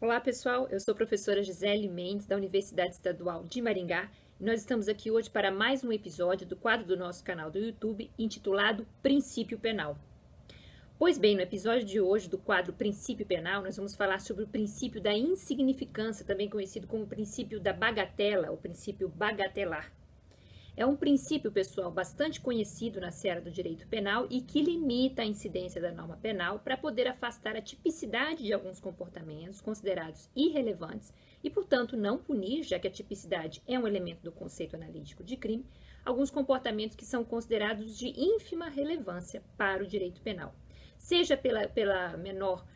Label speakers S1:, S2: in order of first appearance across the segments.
S1: Olá pessoal, eu sou a professora Gisele Mendes da Universidade Estadual de Maringá e nós estamos aqui hoje para mais um episódio do quadro do nosso canal do YouTube intitulado Princípio Penal. Pois bem, no episódio de hoje do quadro Princípio Penal, nós vamos falar sobre o princípio da insignificância, também conhecido como princípio da bagatela, ou princípio bagatelar. É um princípio, pessoal, bastante conhecido na seara do direito penal e que limita a incidência da norma penal para poder afastar a tipicidade de alguns comportamentos considerados irrelevantes e, portanto, não punir, já que a tipicidade é um elemento do conceito analítico de crime, alguns comportamentos que são considerados de ínfima relevância para o direito penal. Seja pela menor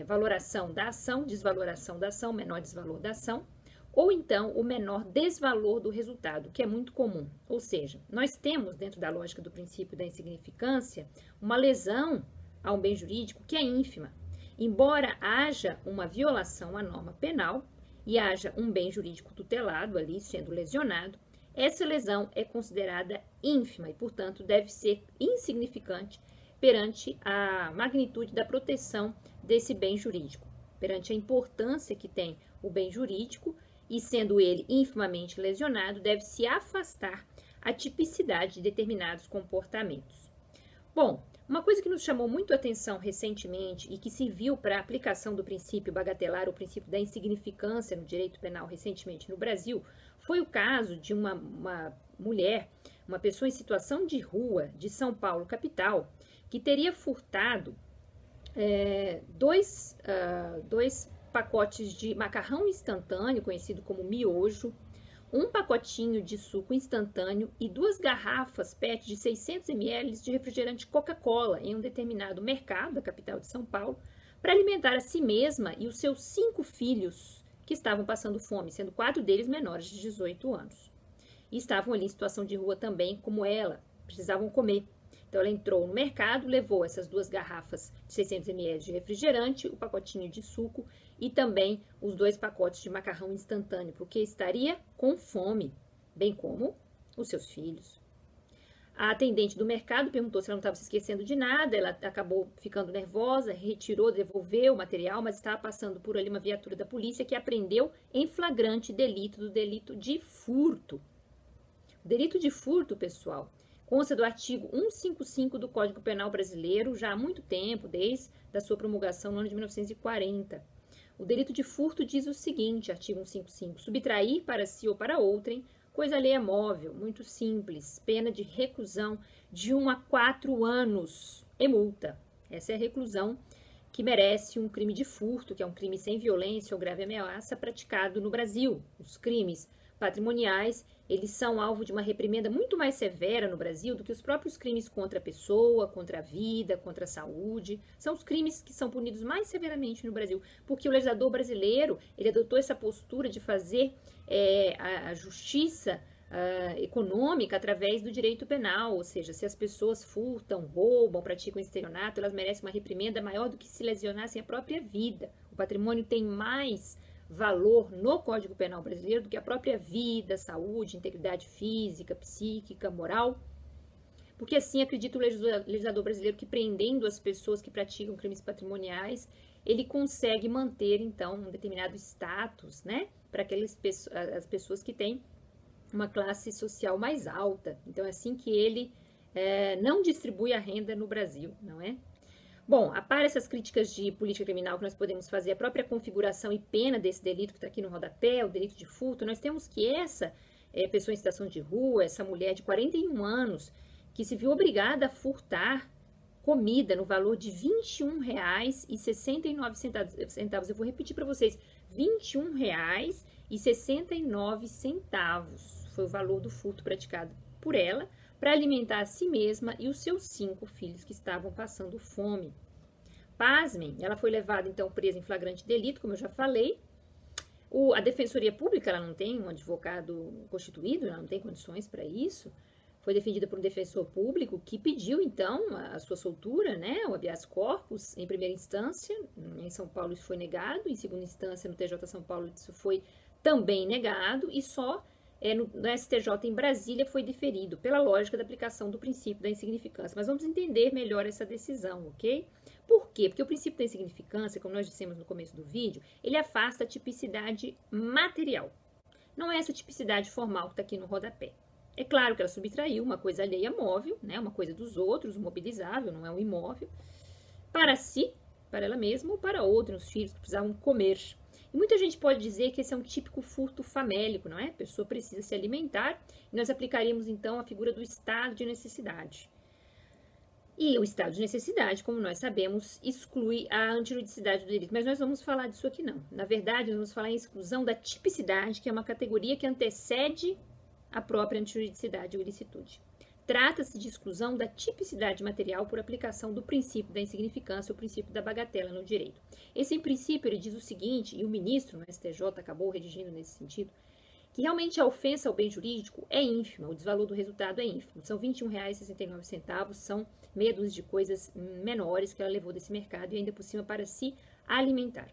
S1: valoração da ação, desvaloração da ação, menor desvalor da ação, ou então o menor desvalor do resultado, que é muito comum. Ou seja, nós temos, dentro da lógica do princípio da insignificância, uma lesão a um bem jurídico que é ínfima. Embora haja uma violação à norma penal e haja um bem jurídico tutelado ali sendo lesionado, essa lesão é considerada ínfima e, portanto, deve ser insignificante perante a magnitude da proteção desse bem jurídico, perante a importância que tem o bem jurídico, e sendo ele infimamente lesionado, deve-se afastar a tipicidade de determinados comportamentos. Bom, uma coisa que nos chamou muito a atenção recentemente e que serviu para a aplicação do princípio bagatelar, o princípio da insignificância no direito penal recentemente no Brasil, foi o caso de uma mulher, uma pessoa em situação de rua de São Paulo, capital, que teria furtado dois pacotes de macarrão instantâneo, conhecido como miojo, um pacotinho de suco instantâneo e 2 garrafas PET de 600 ml de refrigerante Coca-Cola em um determinado mercado da capital de São Paulo, para alimentar a si mesma e os seus 5 filhos que estavam passando fome, sendo 4 deles menores de 18 anos. E estavam ali em situação de rua também, como ela, precisavam comer. Então, ela entrou no mercado, levou essas 2 garrafas de 600 ml de refrigerante, o pacotinho de suco e também os 2 pacotes de macarrão instantâneo, porque estaria com fome, bem como os seus filhos. A atendente do mercado perguntou se ela não estava se esquecendo de nada, ela acabou ficando nervosa, retirou, devolveu o material, mas estava passando por ali uma viatura da polícia que apreendeu em flagrante delito do delito de furto. O delito de furto, pessoal, consta do artigo 155 do Código Penal Brasileiro, já há muito tempo, desde a sua promulgação no ano de 1940. O delito de furto diz o seguinte, artigo 155, subtrair para si ou para outrem, coisa alheia móvel, muito simples, pena de reclusão de 1 a 4 anos e multa. Essa é a reclusão que merece um crime de furto, que é um crime sem violência ou grave ameaça praticado no Brasil. Os crimes patrimoniais, eles são alvo de uma reprimenda muito mais severa no Brasil do que os próprios crimes contra a pessoa, contra a vida, contra a saúde. São os crimes que são punidos mais severamente no Brasil, porque o legislador brasileiro, ele adotou essa postura de fazer a justiça econômica através do direito penal, ou seja, se as pessoas furtam, roubam, praticam estelionato, elas merecem uma reprimenda maior do que se lesionassem a própria vida. O patrimônio tem mais valor no Código Penal brasileiro do que a própria vida, saúde, integridade física, psíquica, moral. Porque assim acredita o legislador brasileiro que prendendo as pessoas que praticam crimes patrimoniais, ele consegue manter então um determinado status, né, para as pessoas que têm uma classe social mais alta. Então é assim que ele não distribui a renda no Brasil, não é? Bom, a par essas críticas de política criminal que nós podemos fazer, a própria configuração e pena desse delito que está aqui no rodapé, o delito de furto, nós temos que essa pessoa em situação de rua, essa mulher de 41 anos, que se viu obrigada a furtar comida no valor de R$ 21,69. Eu vou repetir para vocês, R$ 21,69 foi o valor do furto praticado por ela, para alimentar a si mesma e os seus 5 filhos que estavam passando fome. Pasmem, ela foi levada então presa em flagrante delito, como eu já falei. A Defensoria Pública, ela não tem um advogado constituído, ela não tem condições para isso. Foi defendida por um defensor público que pediu então a sua soltura, né, o habeas corpus, em primeira instância. Em São Paulo isso foi negado, em segunda instância no TJ São Paulo isso foi também negado e só no STJ em Brasília foi deferido, pela lógica da aplicação do princípio da insignificância. Mas vamos entender melhor essa decisão, ok? Por quê? Porque o princípio da insignificância, como nós dissemos no começo do vídeo, ele afasta a tipicidade material. Não é essa tipicidade formal que está aqui no rodapé. É claro que ela subtraiu uma coisa alheia móvel, né, uma coisa dos outros, mobilizável, não é um imóvel, para si, para ela mesma ou para outros filhos que precisavam comer. E muita gente pode dizer que esse é um típico furto famélico, não é? A pessoa precisa se alimentar e nós aplicaríamos então a figura do estado de necessidade. E o estado de necessidade, como nós sabemos, exclui a antijuridicidade do delito. Mas nós vamos falar disso aqui não. Na verdade, nós vamos falar em exclusão da tipicidade, que é uma categoria que antecede a própria antijuridicidade ou ilicitude. Trata-se de exclusão da tipicidade material por aplicação do princípio da insignificância, o princípio da bagatela no direito. Esse princípio ele diz o seguinte, e o ministro no STJ acabou redigindo nesse sentido, que realmente a ofensa ao bem jurídico é ínfima, o desvalor do resultado é ínfimo. São R$ 21,69, são meia dúzia de coisas menores que ela levou desse mercado e ainda por cima para se alimentar.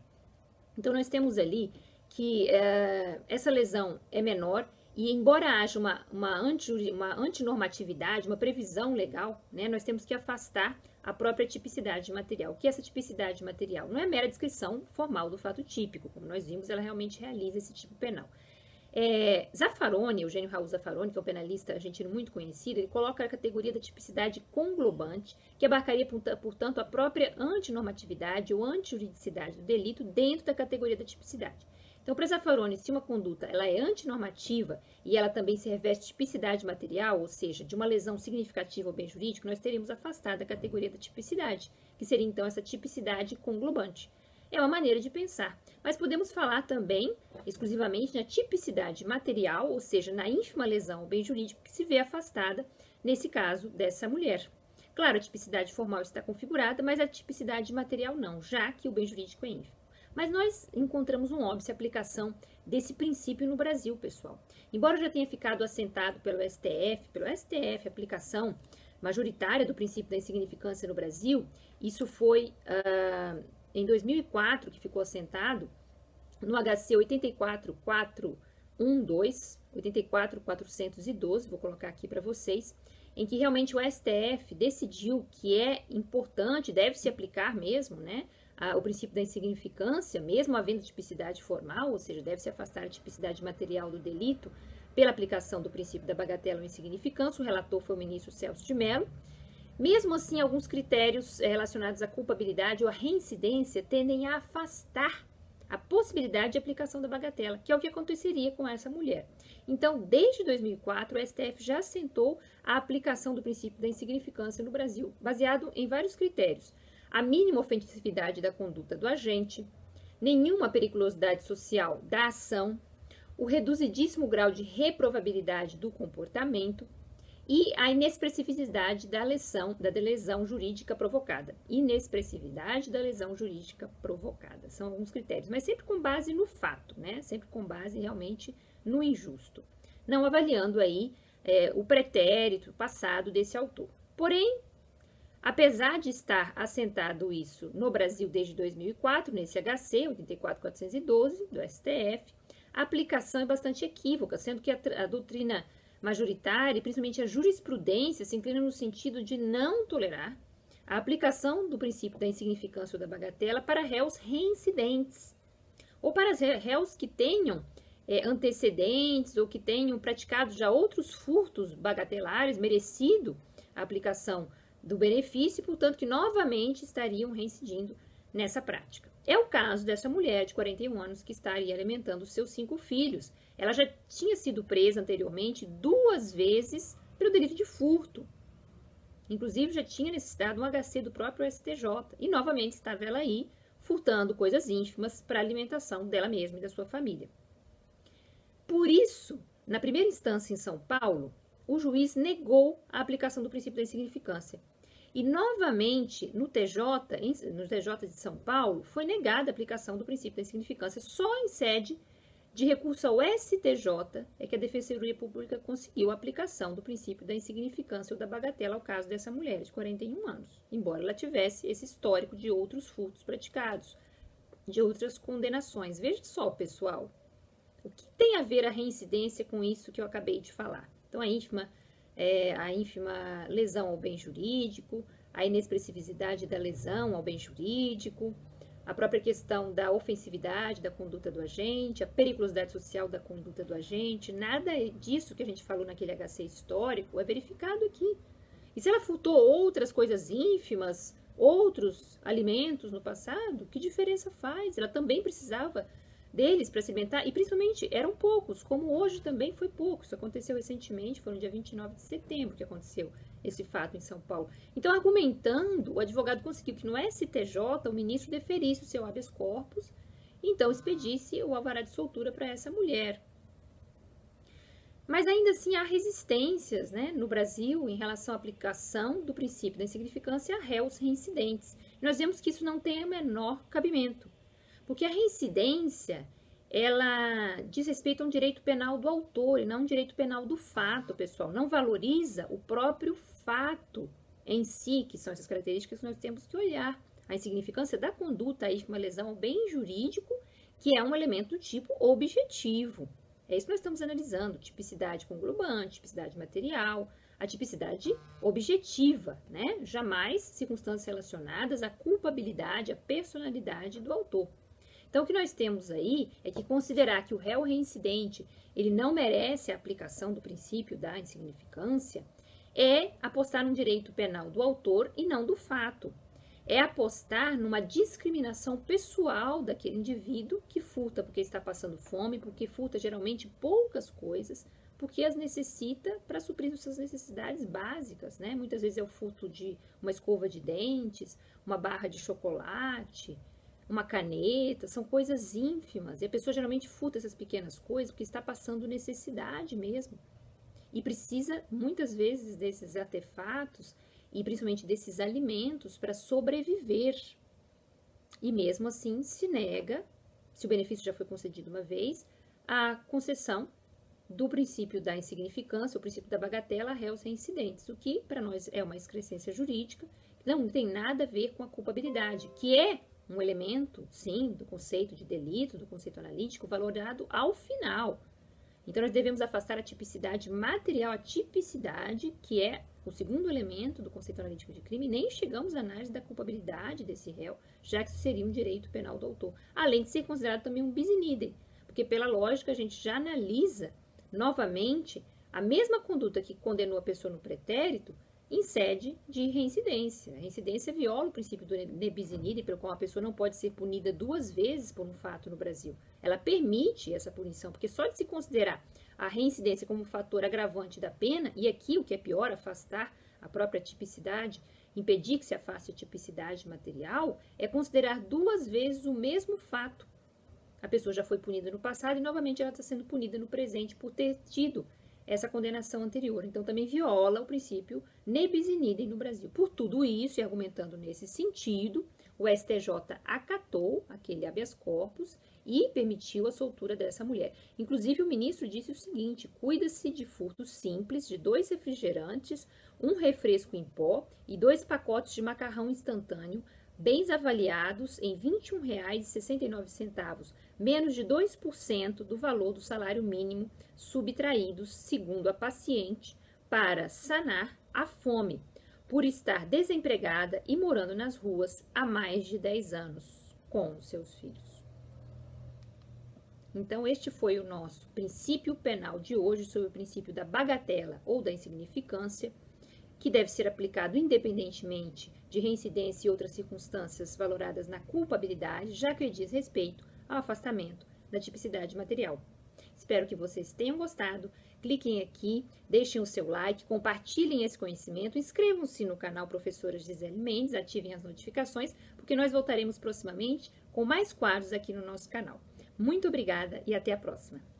S1: Então, nós temos ali que essa lesão é menor e embora haja uma antinormatividade, uma previsão legal, né, nós temos que afastar a própria tipicidade material. O que é essa tipicidade material? Não é mera descrição formal do fato típico, como nós vimos, ela realmente realiza esse tipo penal. Zaffaroni, Eugênio Raul Zaffaroni, que é um penalista argentino muito conhecido, ele coloca a categoria da tipicidade conglobante, que abarcaria, portanto, a própria antinormatividade ou antijuridicidade do delito dentro da categoria da tipicidade. Então, para Zaffaroni, se uma conduta ela é antinormativa e ela também se reveste de tipicidade material, ou seja, de uma lesão significativa ao bem jurídico, nós teríamos afastado a categoria da tipicidade, que seria então essa tipicidade conglobante. É uma maneira de pensar, mas podemos falar também exclusivamente na tipicidade material, ou seja, na ínfima lesão ao bem jurídico que se vê afastada nesse caso dessa mulher. Claro, a tipicidade formal está configurada, mas a tipicidade material não, já que o bem jurídico é ínfimo. Mas nós encontramos um óbvio aplicação desse princípio no Brasil, pessoal. Embora já tenha ficado assentado pelo STF, a aplicação majoritária do princípio da insignificância no Brasil, isso foi em 2004 que ficou assentado no HC 84412, vou colocar aqui para vocês, em que realmente o STF decidiu que é importante, deve se aplicar mesmo, né, o princípio da insignificância, mesmo havendo tipicidade formal, ou seja, deve se afastar a tipicidade material do delito pela aplicação do princípio da bagatela ou insignificância. O relator foi o ministro Celso de Mello. Mesmo assim, alguns critérios relacionados à culpabilidade ou à reincidência tendem a afastar a possibilidade de aplicação da bagatela, que é o que aconteceria com essa mulher. Então, desde 2004, o STF já assentou a aplicação do princípio da insignificância no Brasil, baseado em vários critérios. A mínima ofensividade da conduta do agente, nenhuma periculosidade social da ação, o reduzidíssimo grau de reprovabilidade do comportamento e a inexpressividade da lesão jurídica provocada. Inexpressividade da lesão jurídica provocada. São alguns critérios, mas sempre com base no fato, né? Sempre com base realmente no injusto. Não avaliando aí o pretérito passado desse autor. Porém, apesar de estar assentado isso no Brasil desde 2004, nesse HC 84412 do STF, a aplicação é bastante equívoca, sendo que a doutrina majoritária e principalmente a jurisprudência se inclina no sentido de não tolerar a aplicação do princípio da insignificância ou da bagatela para réus reincidentes ou para réus que tenham antecedentes ou que tenham praticado já outros furtos bagatelares, merecido a aplicação do benefício, portanto que novamente estariam reincidindo nessa prática. É o caso dessa mulher de 41 anos que estaria alimentando seus 5 filhos. Ela já tinha sido presa anteriormente 2 vezes pelo delito de furto. Inclusive já tinha necessitado um HC do próprio STJ e novamente estava ela aí furtando coisas ínfimas para a alimentação dela mesma e da sua família. Por isso, na primeira instância em São Paulo, o juiz negou a aplicação do princípio da insignificância. E, novamente, no TJ de São Paulo, foi negada a aplicação do princípio da insignificância. Só em sede de recurso ao STJ é que a Defensoria Pública conseguiu a aplicação do princípio da insignificância ou da bagatela ao caso dessa mulher de 41 anos, embora ela tivesse esse histórico de outros furtos praticados, de outras condenações. Veja só, pessoal, o que tem a ver a reincidência com isso que eu acabei de falar? Então, a ínfima lesão ao bem jurídico, a inexpressividade da lesão ao bem jurídico, a própria questão da ofensividade da conduta do agente, a periculosidade social da conduta do agente, nada disso que a gente falou naquele HC histórico é verificado aqui. E se ela furtou outras coisas ínfimas, outros alimentos no passado, que diferença faz? Ela também precisava deles para se alimentar, e principalmente eram poucos, como hoje também foi pouco. Isso aconteceu recentemente, foi no dia 29 de setembro que aconteceu esse fato em São Paulo. Então, argumentando, o advogado conseguiu que no STJ o ministro deferisse o seu habeas corpus, então expedisse o alvará de soltura para essa mulher. Mas ainda assim há resistências, né, no Brasil em relação à aplicação do princípio da insignificância a réus reincidentes. Nós vemos que isso não tem o menor cabimento, porque a reincidência, ela diz respeito a um direito penal do autor e não um direito penal do fato, pessoal. Não valoriza o próprio fato em si, que são essas características que nós temos que olhar. A insignificância da conduta aí, uma lesão ao bem jurídico, que é um elemento do tipo objetivo. É isso que nós estamos analisando, tipicidade conglobante, tipicidade material, a tipicidade objetiva, né? Jamais circunstâncias relacionadas à culpabilidade, à personalidade do autor. Então, o que nós temos aí é que considerar que o réu reincidente, ele não merece a aplicação do princípio da insignificância, é apostar num direito penal do autor e não do fato. É apostar numa discriminação pessoal daquele indivíduo que furta porque está passando fome, porque furta geralmente poucas coisas, porque as necessita para suprir suas necessidades básicas, né? Muitas vezes é o furto de uma escova de dentes, uma barra de chocolate, uma caneta, são coisas ínfimas. E a pessoa geralmente furta essas pequenas coisas porque está passando necessidade mesmo. E precisa, muitas vezes, desses artefatos e principalmente desses alimentos para sobreviver. E mesmo assim se nega, se o benefício já foi concedido uma vez, a concessão do princípio da insignificância, o princípio da bagatela a réus reincidentes, o que para nós é uma excrescência jurídica, que não tem nada a ver com a culpabilidade, que é um elemento, sim, do conceito de delito, do conceito analítico, valorado ao final. Então, nós devemos afastar a tipicidade material, a tipicidade, que é o segundo elemento do conceito analítico de crime, nem chegamos à análise da culpabilidade desse réu, já que seria um direito penal do autor, além de ser considerado também um bis in idem, porque pela lógica a gente já analisa novamente a mesma conduta que condenou a pessoa no pretérito em sede de reincidência. A reincidência viola o princípio do ne bis in idem, pelo qual a pessoa não pode ser punida duas vezes por um fato no Brasil. Ela permite essa punição, porque só de se considerar a reincidência como um fator agravante da pena, e aqui o que é pior, afastar a própria tipicidade, impedir que se afaste a tipicidade material, é considerar duas vezes o mesmo fato. A pessoa já foi punida no passado e novamente ela está sendo punida no presente por ter tido essa condenação anterior. Então, também viola o princípio ne bis in idem no Brasil. Por tudo isso, e argumentando nesse sentido, o STJ acatou aquele habeas corpus e permitiu a soltura dessa mulher. Inclusive, o ministro disse o seguinte: cuida-se de furtos simples de 2 refrigerantes, 1 refresco em pó e 2 pacotes de macarrão instantâneo, bens avaliados em R$ 21,69, menos de 2% do valor do salário mínimo subtraídos, segundo a paciente, para sanar a fome, por estar desempregada e morando nas ruas há mais de 10 anos com os seus filhos. Então, este foi o nosso princípio penal de hoje sobre o princípio da bagatela ou da insignificância, que deve ser aplicado independentemente de reincidência e outras circunstâncias valoradas na culpabilidade, já que ele diz respeito ao afastamento da tipicidade material. Espero que vocês tenham gostado. Cliquem aqui, deixem o seu like, compartilhem esse conhecimento, inscrevam-se no canal Professora Gisele Mendes, ativem as notificações, porque nós voltaremos proximamente com mais quadros aqui no nosso canal. Muito obrigada e até a próxima!